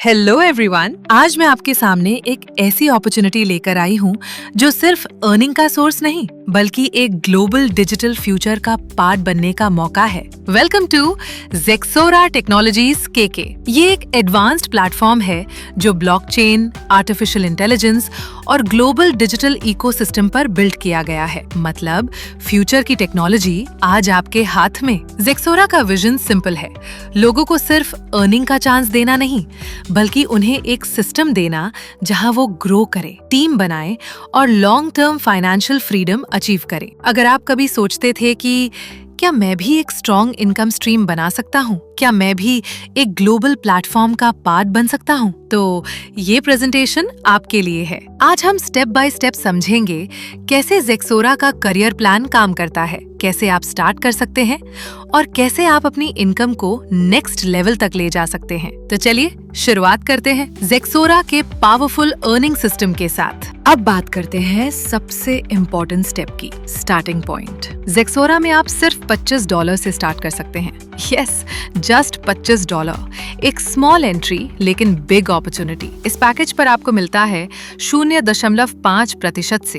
Hello everyone, आज मैं आपके सामने एक ऐसी अपॉर्चुनिटी लेकर आई हूँ जो सिर्फ अर्निंग का सोर्स नहीं बल्कि एक ग्लोबल डिजिटल फ्यूचर का पार्ट बनने का मौका है। वेलकम टू ज़ेक्सोरा टेक्नोलॉजीज केके। ये एक एडवांस्ड प्लेटफॉर्म है जो ब्लॉकचेन, आर्टिफिशियल इंटेलिजेंस और ग्लोबल डिजिटल इकोसिस्टम पर बिल्ड किया गया है। मतलब फ्यूचर की टेक्नोलॉजी आज आपके हाथ में। ज़ेक्सोरा का विजन सिंपल है, लोगों को सिर्फ अर्निंग का चांस देना नहीं बल्कि उन्हें एक सिस्टम देना जहां वो ग्रो करे, टीम बनाए और long term financial freedom achieve करे। अगर आप कभी सोचते थे कि क्या मैं भी एक स्ट्रॉन्ग इनकम स्ट्रीम बना सकता हूँ, क्या मैं भी एक ग्लोबल प्लेटफॉर्म का पार्ट बन सकता हूँ, तो ये प्रेजेंटेशन आपके लिए है। आज हम स्टेप बाय स्टेप समझेंगे कैसे ज़ेक्सोरा का करियर प्लान काम करता है, कैसे आप स्टार्ट कर सकते हैं और कैसे आप अपनी इनकम को नेक्स्ट लेवल तक ले जा सकते हैं। तो चलिए शुरुआत करते हैं ज़ेक्सोरा के पावरफुल अर्निंग सिस्टम के साथ। अब बात करते हैं सबसे इम्पोर्टेंट स्टेप की, स्टार्टिंग पॉइंट। ज़ेक्सोरा में आप सिर्फ $25 से स्टार्ट कर सकते हैं। Yes, just $25। एक स्मॉल एंट्री लेकिन बिग अपॉर्चुनिटी। इस पैकेज पर आपको मिलता है 0.5% से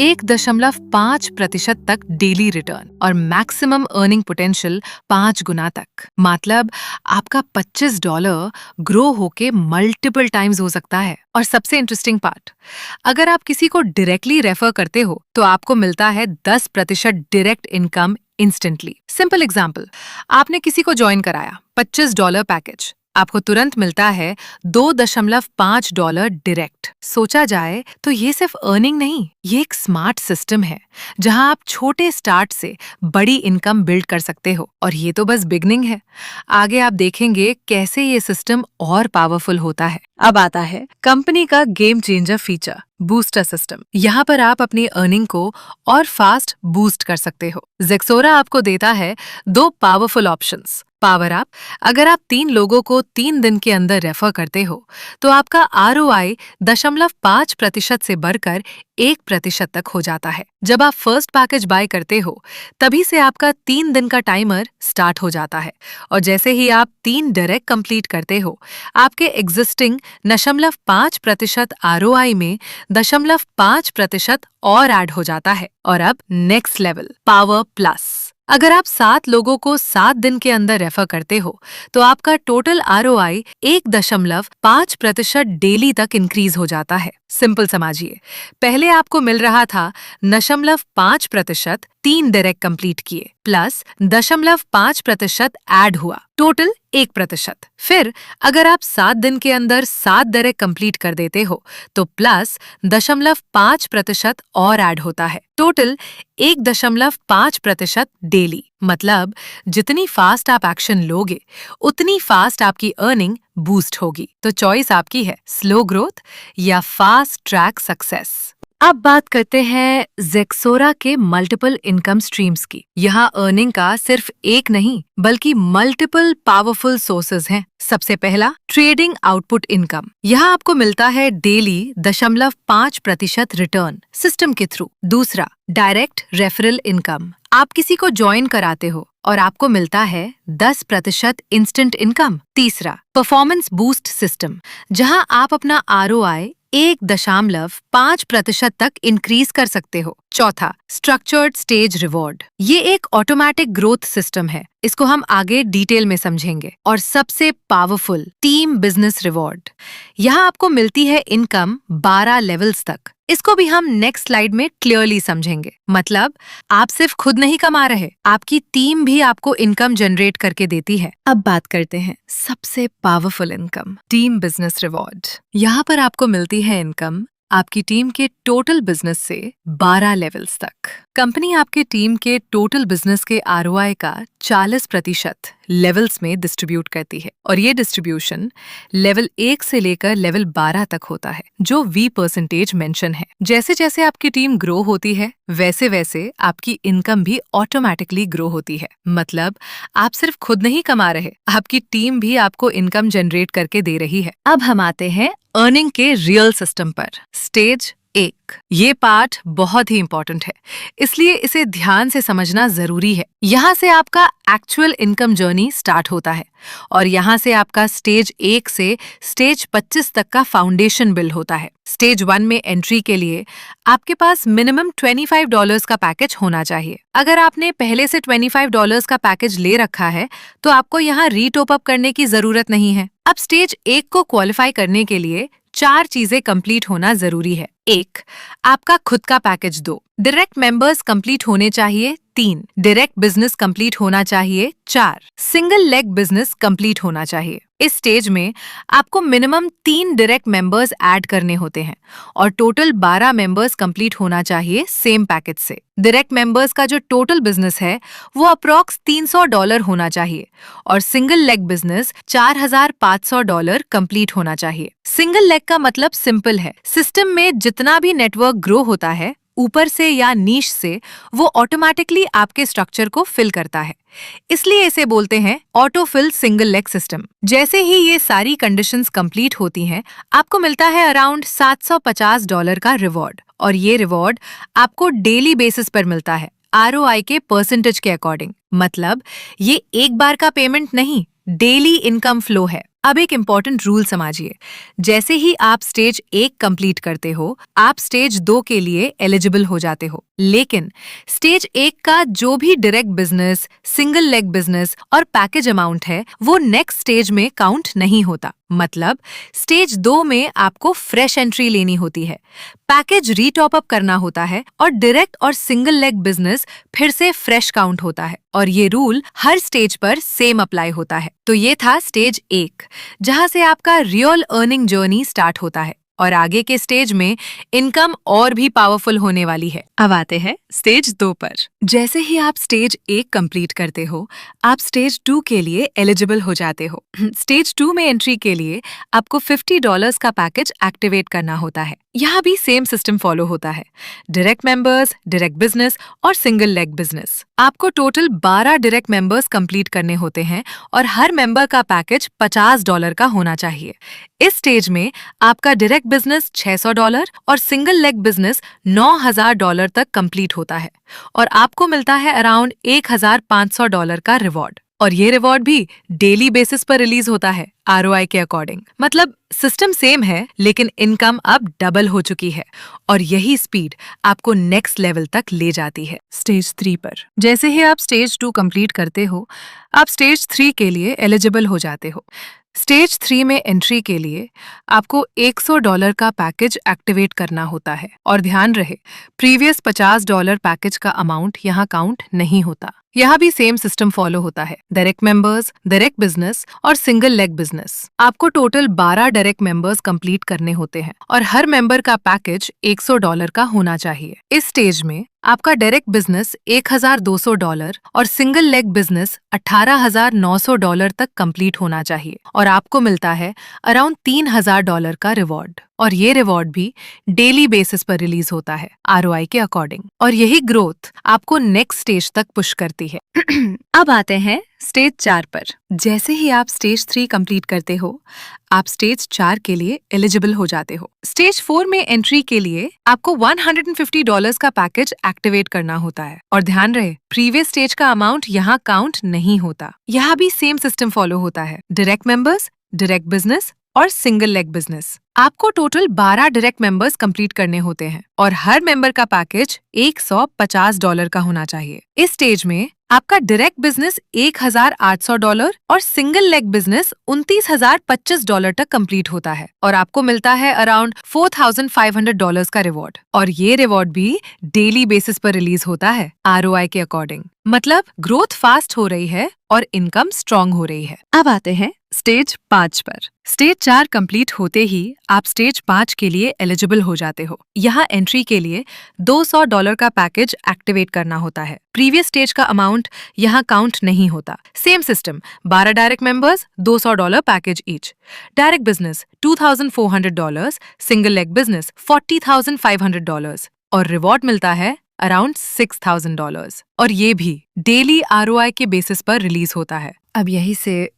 1.5% तक डेली रिटर्न और मैक्सिमम अर्निंग पोटेंशियल 5 गुना तक। मतलब आपका $25 ग्रो होके मल्टीपल टाइम्स हो सकता है। और सबसे इंटरेस्टिंग पार्ट, अगर आप किसी को डायरेक्टली रेफर करते हो तो आपको मिलता है 10% direct income instantly. Simple example, आपने किसी को ज्वाइन कराया, $25 पैकेज, आपको तुरंत मिलता है $2.5 डायरेक्ट। सोचा जाए तो ये सिर्फ अर्निंग नहीं, ये एक स्मार्ट सिस्टम है जहां आप छोटे स्टार्ट से बड़ी इनकम बिल्ड कर सकते हो। और ये तो बस बिगनिंग है, आगे आप देखेंगे कैसे ये सिस्टम और पावरफुल होता है। अब आता है कंपनी का game changer feature, booster system. यहाँ पर आप अपनी अर्निंग को और फास्ट बूस्ट कर सकते हो। ज़ेक्सोरा आपको देता है 2 पावरफुल ऑप्शंस। पावर अप, अगर आप 3 लोगों को 3 दिन के अंदर रेफर करते हो तो आपका ROI 0.5% से बढ़कर 1% तक हो जाता है। जब आप फर्स्ट पैकेज बाय करते हो तभी से आपका 3 दिन का टाइमर स्टार्ट हो जाता है और जैसे ही आप 3 डायरेक्ट कंप्लीट करते हो आपके एग्जिस्टिंग 0.5% ROI में 0.5% और ऐड हो जाता है। और अब नेक्स्ट लेवल, पावर प्लस। अगर आप 7 लोगों को 7 दिन के अंदर रेफर करते हो तो आपका टोटल ROI 1.5% डेली तक इंक्रीज हो जाता है। सिंपल समझिए, पहले आपको मिल रहा था 0.5%, 3 डायरेक्ट कंप्लीट किए प्लस 0.5% ऐड हुआ, टोटल 1%। फिर अगर आप 7 दिन के अंदर 7 डायरेक्ट कंप्लीट कर देते हो तो प्लस 0.5% और ऐड होता है, टोटल 1.5% डेली। मतलब जितनी फास्ट आप एक्शन लोगे उतनी फास्ट आपकी अर्निंग बूस्ट होगी। तो चॉइस आपकी है, स्लो ग्रोथ या फास्ट ट्रैक सक्सेस। अब बात करते हैं ज़ेक्सोरा के मल्टीपल इनकम स्ट्रीम्स की। यहाँ अर्निंग का सिर्फ एक नहीं बल्कि मल्टीपल पावरफुल सोर्सेज हैं। सबसे पहला, ट्रेडिंग आउटपुट इनकम। यहाँ आपको मिलता है डेली 0.5% रिटर्न सिस्टम के थ्रू। दूसरा, डायरेक्ट रेफरल इनकम। आप किसी को ज्वाइन कराते हो और आपको मिलता है 10% इंस्टेंट इनकम। तीसरा, परफॉर्मेंस बूस्ट सिस्टम, जहां आप अपना ROI 1.5% तक इंक्रीज कर सकते हो। चौथा, स्ट्रक्चर्ड स्टेज रिवॉर्ड। ये एक ऑटोमेटिक ग्रोथ सिस्टम है, इसको हम आगे डिटेल में समझेंगे। और सबसे पावरफुल, टीम बिजनेस रिवॉर्ड। यहाँ आपको मिलती है इनकम 12 लेवल्स तक। इसको भी हम नेक्स्ट स्लाइड में क्लियरली समझेंगे। मतलब आप सिर्फ खुद नहीं कमा रहे, आपकी टीम भी आपको इनकम जनरेट करके देती है। अब बात करते हैं सबसे powerful income, team business reward. यहाँ पर आपको मिलती है इनकम आपकी टीम के टोटल बिजनेस से 12 लेवल्स तक। कंपनी आपके टीम के टोटल बिजनेस के ROI का 40% लेवल्स में डिस्ट्रीब्यूट करती है और ये डिस्ट्रीब्यूशन लेवल 1 से लेकर लेवल 12 तक होता है, जो V% मेंशन है। जैसे जैसे आपकी टीम ग्रो होती है वैसे वैसे आपकी इनकम भी ऑटोमेटिकली ग्रो होती है। मतलब आप सिर्फ खुद नहीं कमा रहे, आपकी टीम भी आपको इनकम जनरेट करके दे रही है। अब हम आते हैं अर्निंग के रियल सिस्टम पर, स्टेज 1। ये पार्ट बहुत ही इंपॉर्टेंट है, इसलिए इसे ध्यान से समझना जरूरी है। यहाँ से आपका एक्चुअल इनकम जर्नी स्टार्ट होता है और यहाँ से आपका स्टेज 1 से स्टेज 25 तक का फाउंडेशन बिल्ड होता है। स्टेज 1 में एंट्री के लिए आपके पास मिनिमम $25 का पैकेज होना चाहिए। अगर आपने पहले से $25 का पैकेज ले रखा है तो आपको यहाँ रीटॉप अप करने की जरूरत नहीं है। अब स्टेज 1 को क्वालिफाई करने के लिए 4 चीजें कंप्लीट होना जरूरी है। 1, आपका खुद का पैकेज 2, डायरेक्ट मेंबर्स कंप्लीट होने चाहिए 3, डायरेक्ट बिजनेस कंप्लीट होना चाहिए 4, सिंगल लेग बिजनेस कंप्लीट होना चाहिए। इस स्टेज में आपको मिनिमम 3 डायरेक्ट मेंबर्स ऐड करने होते हैं और टोटल 12 मेंबर्स कंप्लीट होना चाहिए सेम पैकेज से। डायरेक्ट मेंबर्स का जो टोटल बिजनेस है वो अप्रॉक्स $300 होना चाहिए और सिंगल लेग बिजनेस $4,500 कंप्लीट होना चाहिए। सिंगल लेग का मतलब सिंपल है, सिस्टम में जितना भी नेटवर्क ग्रो होता है ऊपर से या नीश से वो ऑटोमेटिकली आपके स्ट्रक्चर को फिल करता है, इसलिए इसे बोलते हैं auto fill single leg system. जैसे ही ये सारी कंडीशंस कंप्लीट होती हैं, आपको मिलता है अराउंड $750 का रिवॉर्ड और ये रिवॉर्ड आपको डेली बेसिस पर मिलता है ROI के परसेंटेज के अकॉर्डिंग। मतलब ये एक बार का पेमेंट नहीं, डेली इनकम फ्लो है। अब एक इम्पॉर्टेंट रूल समझिए, जैसे ही आप स्टेज 1 कंप्लीट करते हो आप स्टेज 2 के लिए एलिजिबल हो जाते हो, लेकिन स्टेज 1 का जो भी direct business, single leg business और पैकेज अमाउंट है वो नेक्स्ट स्टेज में काउंट नहीं होता। मतलब स्टेज 2 में आपको फ्रेश एंट्री लेनी होती है, पैकेज रीटॉप अप करना होता है और डायरेक्ट और सिंगल लेग बिजनेस फिर से फ्रेश काउंट होता है और ये रूल हर स्टेज पर सेम अप्लाई होता है। तो ये था स्टेज 1, जहां से आपका रियल अर्निंग जर्नी स्टार्ट होता है और आगे के स्टेज में इनकम और भी पावरफुल होने वाली है। अब आते हैं स्टेज 2 पर। जैसे ही आप स्टेज 1 कंप्लीट करते हो आप स्टेज 2 के लिए एलिजिबल हो जाते हो। स्टेज 2 में एंट्री के लिए आपको $50 का पैकेज एक्टिवेट करना होता है। यहाँ भी सेम सिस्टम फॉलो होता है, डायरेक्ट मेंबर्स, डायरेक्ट बिजनेस और सिंगल लेग बिजनेस। आपको टोटल 12 डायरेक्ट मेंबर्स कंप्लीट करने होते हैं और हर मेंबर का पैकेज $50 का होना चाहिए। इस स्टेज में आपका डायरेक्ट बिजनेस $600 और सिंगल लेग बिजनेस $9,000 तक कंप्लीट होता है और आपको मिलता है अराउंड $1,500 का रिवॉर्ड और ये रिवॉर्ड भी डेली बेसिस पर रिलीज होता है ROI के अकॉर्डिंग। मतलब सिस्टम सेम है लेकिन इनकम अब डबल हो चुकी है और यही स्पीड आपको नेक्स्ट लेवल तक ले जाती है। स्टेज 3 पर जैसे ही आप स्टेज 2 कंप्लीट करते हो आप स्टेज 3 के लिए एलिजिबल हो जाते हो। स्टेज 3 में एंट्री के लिए आपको $100 का पैकेज एक्टिवेट करना होता है और ध्यान रहे प्रीवियस $50 पैकेज का अमाउंट यहाँ काउंट नहीं होता। यहाँ भी सेम सिस्टम फॉलो होता है, डायरेक्ट मेंबर्स, डायरेक्ट बिजनेस और सिंगल लेग बिजनेस। आपको टोटल 12 डायरेक्ट मेंबर्स कंप्लीट करने होते हैं और हर मेंबर का पैकेज $100 का होना चाहिए। इस स्टेज में आपका डायरेक्ट बिजनेस $1,200 और सिंगल लेग बिजनेस $18,900 तक कंप्लीट होना चाहिए और आपको मिलता है अराउंड $3,000 का रिवॉर्ड और ये रिवॉर्ड भी डेली बेसिस पर रिलीज होता है ROI के अकॉर्डिंग और यही ग्रोथ आपको नेक्स्ट स्टेज तक पुश करती है। अब आते हैं स्टेज 4 पर। जैसे ही आप स्टेज 3 कंप्लीट करते हो आप स्टेज 4 के लिए एलिजिबल हो जाते हो। स्टेज 4 में एंट्री के लिए आपको $150 का पैकेज एक्टिवेट करना होता है और ध्यान रहे प्रीवियस स्टेज का अमाउंट यहाँ काउंट नहीं होता। यहाँ भी सेम सिस्टम फॉलो होता है, डायरेक्ट मेंबर्स, डायरेक्ट बिजनेस और सिंगल लेग बिजनेस। आपको टोटल 12 डायरेक्ट मेंबर्स कंप्लीट करने होते हैं और हर मेंबर का पैकेज $150 का होना चाहिए। इस स्टेज में आपका डायरेक्ट बिजनेस $1,800 और सिंगल लेग बिजनेस $29,025 तक कंप्लीट होता है और आपको मिलता है अराउंड $4,500 का रिवॉर्ड और ये रिवॉर्ड भी डेली बेसिस पर रिलीज होता है ROI के अकॉर्डिंग। मतलब ग्रोथ फास्ट हो रही है और इनकम स्ट्रॉन्ग हो रही है। अब आते हैं स्टेज 5 पर। स्टेज 4 कंप्लीट होते ही आप स्टेज 5 के लिए एलिजिबल हो जाते हो। यहाँ एंट्री के लिए $200 का पैकेज एक्टिवेट करना होता है। प्रीवियस स्टेज का अमाउंट यहाँ काउंट नहीं होता। Same system, 12 direct members, $200 package each. Direct business $2,400, single leg business $40,500 और रिवॉर्ड मिलता है अराउंड $6,000 और ये भी डेली ROI के बेसिस पर रिलीज होता है अब यही से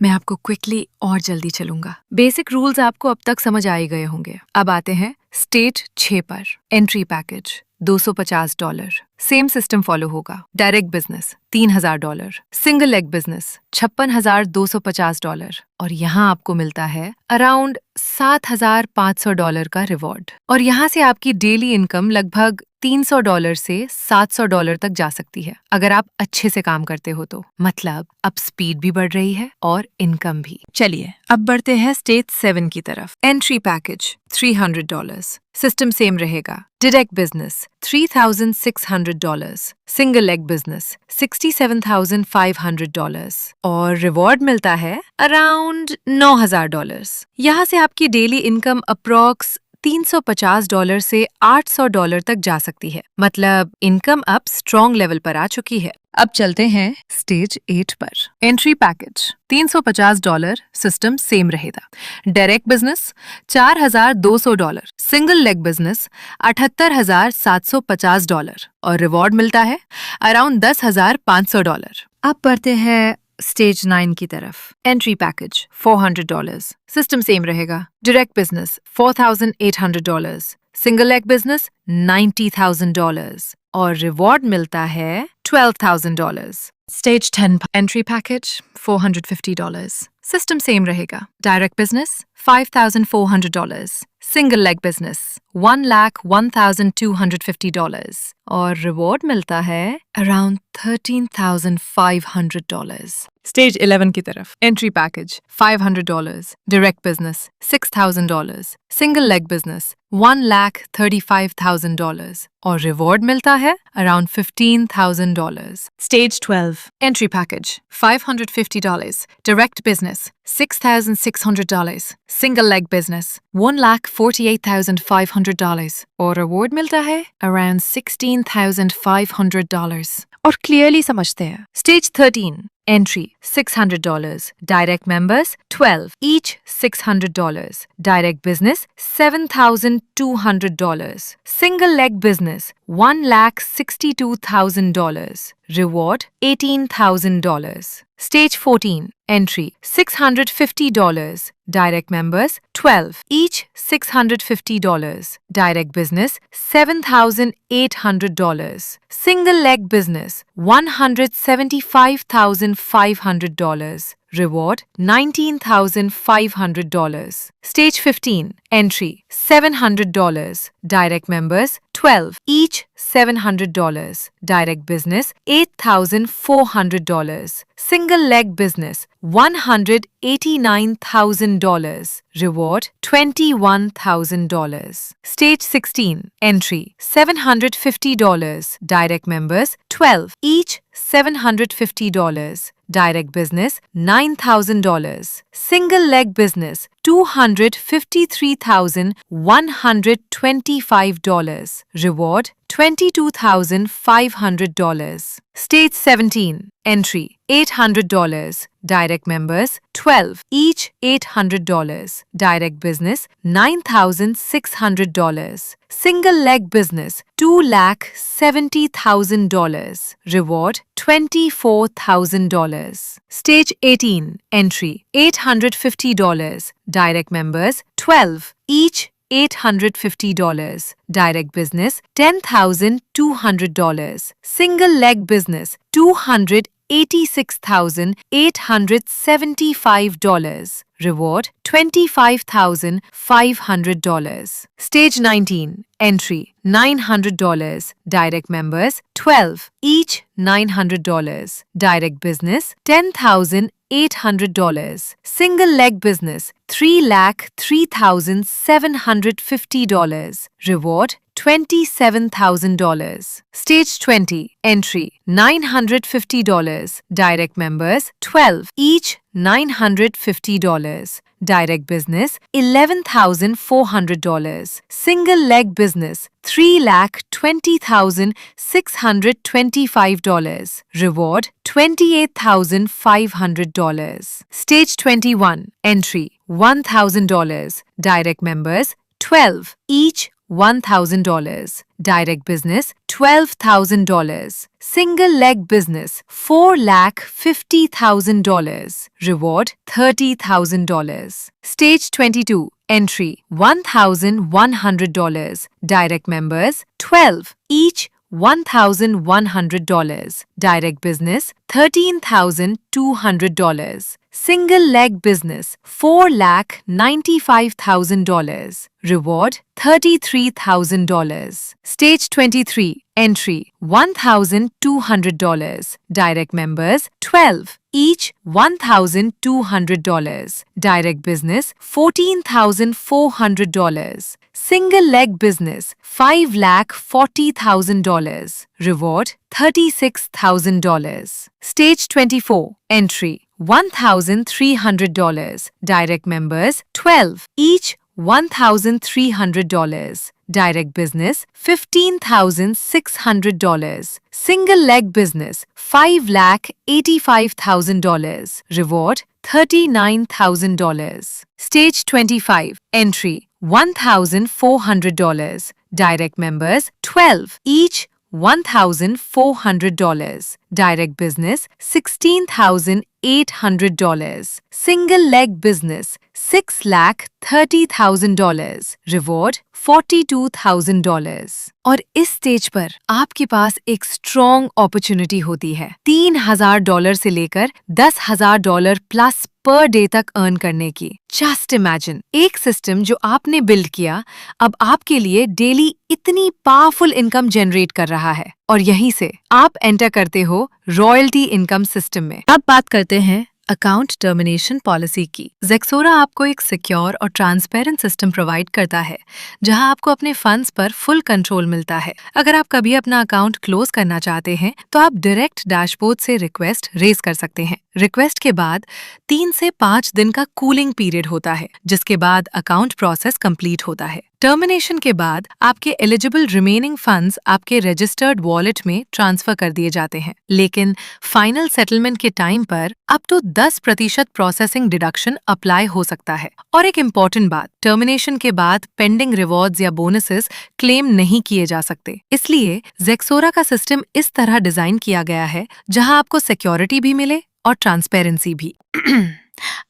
मैं आपको क्विकली और जल्दी चलूंगा। बेसिक रूल्स आपको अब तक समझ आ ही गए होंगे। अब आते हैं स्टेज 6 पर। Entry package $250। Same system follow होगा। Direct business $3000। Single leg business $56,250 और यहाँ आपको मिलता है अराउंड $7,500 का रिवॉर्ड। और यहाँ से आपकी डेली इनकम लगभग $300 से $700 तक जा सकती है अगर आप अच्छे से काम करते हो तो। मतलब अब स्पीड भी बढ़ रही है और इनकम भी। चलिए अब बढ़ते हैं स्टेज 7 की तरफ। Entry package $300। सिस्टम सेम रहेगा। Direct business $3,600। Single leg business $67,500 और रिवॉर्ड मिलता है अराउंड $9,000। यहाँ से आपकी डेली इनकम अप्रॉक्स $350 से $800 तक जा सकती है। मतलब इनकम अब स्ट्रॉन्ग लेवल पर आ चुकी है। अब चलते हैं स्टेज 8 पर। Entry package $350। सिस्टम सेम रहेगा। Direct business $4,200। Single leg business $78,750 और रिवॉर्ड मिलता है अराउंड $10,500। अब बढ़ते हैं स्टेज 9 की तरफ। Entry package $400। सिस्टम सेम रहेगा। Direct business $4,800। Single leg business $90,000 और रिवॉर्ड मिलता है $12,000। Stage 10 entry package $450। System same रहेगा। Direct business $5,400। Single leg business $1,01,250 और रिवॉर्ड मिलता है अराउंड $13,500। स्टेज 11 की तरफ। Entry package $500। Direct business $6,000। Single leg business $1,35,000 और रिवॉर्ड मिलता है around $15,000। Stage 12 entry package $550। Direct business $6,600। Single leg business $1,48,500 और रिवॉर्ड मिलता है अराउंड $16,500। और क्लियरली समझते हैं। Stage 13 entry $600। Direct members 12 each $600। Direct business $7,200। Single leg business $1,62,000। Reward $18,000। Stage 14 entry $650. Direct members 12 each $650. Direct business $7,800. Single leg business $175,500. Reward $19,500. Stage 15 entry $700. Direct members 12 each $700. Direct business $8,400. Single leg business $189,000. Reward $21,000. Stage 16 entry $750. Direct members 12 each $750. Direct business $9,000. Single leg business $253,125. Reward $22,500. Stage 17 entry $800. Direct members 12 each $800. Direct business $9,600. Single leg business $2,70,000. Reward $24,000. Stage 18 entry $850. Direct members 12 each $850. Direct business $10,200. Single leg business $286,875. Reward $25,500. Stage 19 entry $900. Direct members 12 each $900. Direct business $10,800. Single leg business $3,03,750. Reward $27,000. Stage 20 entry $950. Direct members 12 each $950. Direct business $11,400. Single leg business $3,20,625. Reward $28,500. Stage 21 entry $1,000. Direct members 12 each $1,000. Direct business $12,000. Single leg business $4,50,000. Reward $30,000. Stage 22. Entry $1,100. Direct members 12, each $1,100. Direct business $13,200. Single leg business $4,95,000. Reward $33,000. Stage 23. Entry $1,200. Direct members 12, each $1,200. Direct business $14,400. Single leg business $5,40,000. Reward $36,000. Stage 24. Entry $1,300. Direct members 12, each $1,300. Direct business $15,600. Single leg business $5,85,000. Reward $39,000. Stage 25. Entry $1,400. Direct members 12, each $1,400. Direct business $16,800. Single leg business $6,30,000. Reward $42,000. और इस stage पर आपके पास एक strong opportunity होती है $3,000 से लेकर $10,000 plus per day तक अर्न करने की। जस्ट इमेजिन, एक सिस्टम जो आपने बिल्ड किया अब आपके लिए डेली इतनी पावरफुल इनकम जनरेट कर रहा है और यहीं से आप एंटर करते हो रॉयल्टी इनकम सिस्टम में। अब बात करते हैं अकाउंट टर्मिनेशन पॉलिसी की। ज़ेक्सोरा आपको एक सिक्योर और ट्रांसपेरेंट सिस्टम प्रोवाइड करता है जहां आपको अपने फंड्स पर फुल कंट्रोल मिलता है। अगर आप कभी अपना अकाउंट क्लोज करना चाहते हैं तो आप डायरेक्ट डैशबोर्ड से रिक्वेस्ट रेज कर सकते हैं। रिक्वेस्ट के बाद 3 से 5 दिन का कूलिंग पीरियड होता है, जिसके बाद अकाउंट प्रोसेस कंप्लीट होता है। टर्मिनेशन के बाद आपके एलिजिबल रिमेनिंग फंड्स आपके रजिस्टर्ड वॉलेट में ट्रांसफर कर दिए जाते हैं, लेकिन फाइनल सेटलमेंट के टाइम पर up to 10% processing deduction apply हो सकता है। और एक इम्पॉर्टेंट बात, टर्मिनेशन के बाद पेंडिंग रिवॉर्ड्स या बोनसेस क्लेम नहीं किए जा सकते। इसलिए ज़ेक्सोरा का सिस्टम इस तरह डिजाइन किया गया है जहां आपको सिक्योरिटी भी मिले और ट्रांसपेरेंसी भी।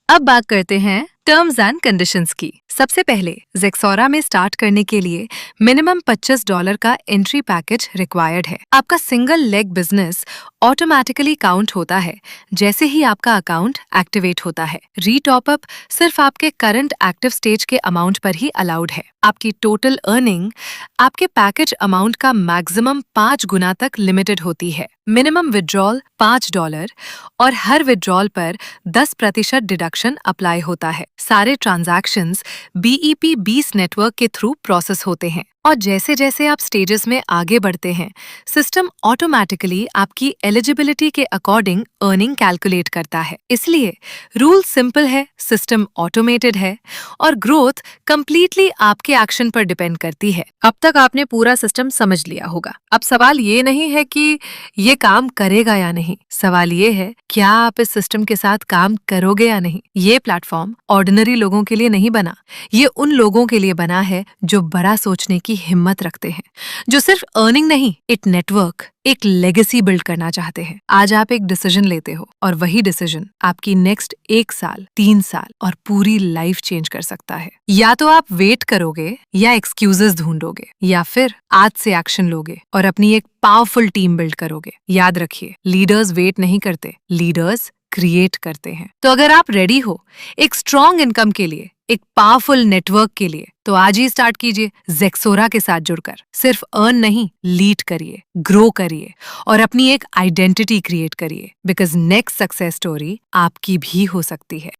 अब बात करते हैं टर्म्स एंड कंडीशंस की। सबसे पहले ज़ेक्सोरा में स्टार्ट करने के लिए मिनिमम $25 का एंट्री पैकेज रिक्वायर्ड है। आपका single leg business automatically count होता है जैसे ही आपका अकाउंट एक्टिवेट होता है। रीटॉपअप सिर्फ आपके करंट एक्टिव स्टेज के अमाउंट पर ही अलाउड है। आपकी टोटल अर्निंग आपके पैकेज अमाउंट का मैक्सिमम 5 गुना तक लिमिटेड होती है। मिनिमम विड्रॉल $5 और हर विड्रॉल पर 10% डिडक्शन अप्लाई होता है। सारे ट्रांजैक्शंस BEP 20 नेटवर्क के थ्रू प्रोसेस होते हैं और जैसे जैसे आप स्टेजेस में आगे बढ़ते हैं सिस्टम ऑटोमेटिकली आपकी एलिजिबिलिटी के अकॉर्डिंग अर्निंग कैलकुलेट करता है। इसलिए रूल सिंपल है, सिस्टम ऑटोमेटेड है और ग्रोथ कंप्लीटली आपके एक्शन पर डिपेंड करती है। अब तक आपने पूरा सिस्टम समझ लिया होगा। अब सवाल ये नहीं है कि ये काम करेगा या नहीं, सवाल ये है क्या आप इस सिस्टम के साथ काम करोगे या नहीं। ये प्लेटफॉर्म ऑर्डिनरी लोगों के लिए नहीं बना, ये उन लोगों के लिए बना है जो बड़ा सोचने की हिम्मत रखते हैं, जो सिर्फ अर्निंग नहीं, एक नेटवर्क, एक लेगेसी बिल्ड करना चाहते हैं। आज आप एक डिसीजन लेते हो और वही डिसीजन आपकी नेक्स्ट 1 साल, 3 साल और पूरी लाइफ चेंज कर सकता है। या तो आप वेट करोगे या एक्सक्यूजेस ढूंढोगे या फिर आज से एक्शन लोगे और अपनी एक पावरफुल टीम बिल्ड करोगे। याद रखिए, लीडर्स वेट नहीं करते, लीडर्स क्रिएट करते हैं। तो अगर आप रेडी हो एक स्ट्रॉन्ग इनकम के लिए, एक पावरफुल नेटवर्क के लिए, तो आज ही स्टार्ट कीजिए ज़ेक्सोरा के साथ जुड़कर। सिर्फ अर्न नहीं, लीड करिए, ग्रो करिए और अपनी एक आइडेंटिटी क्रिएट करिए, बिकॉज नेक्स्ट सक्सेस स्टोरी आपकी भी हो सकती है।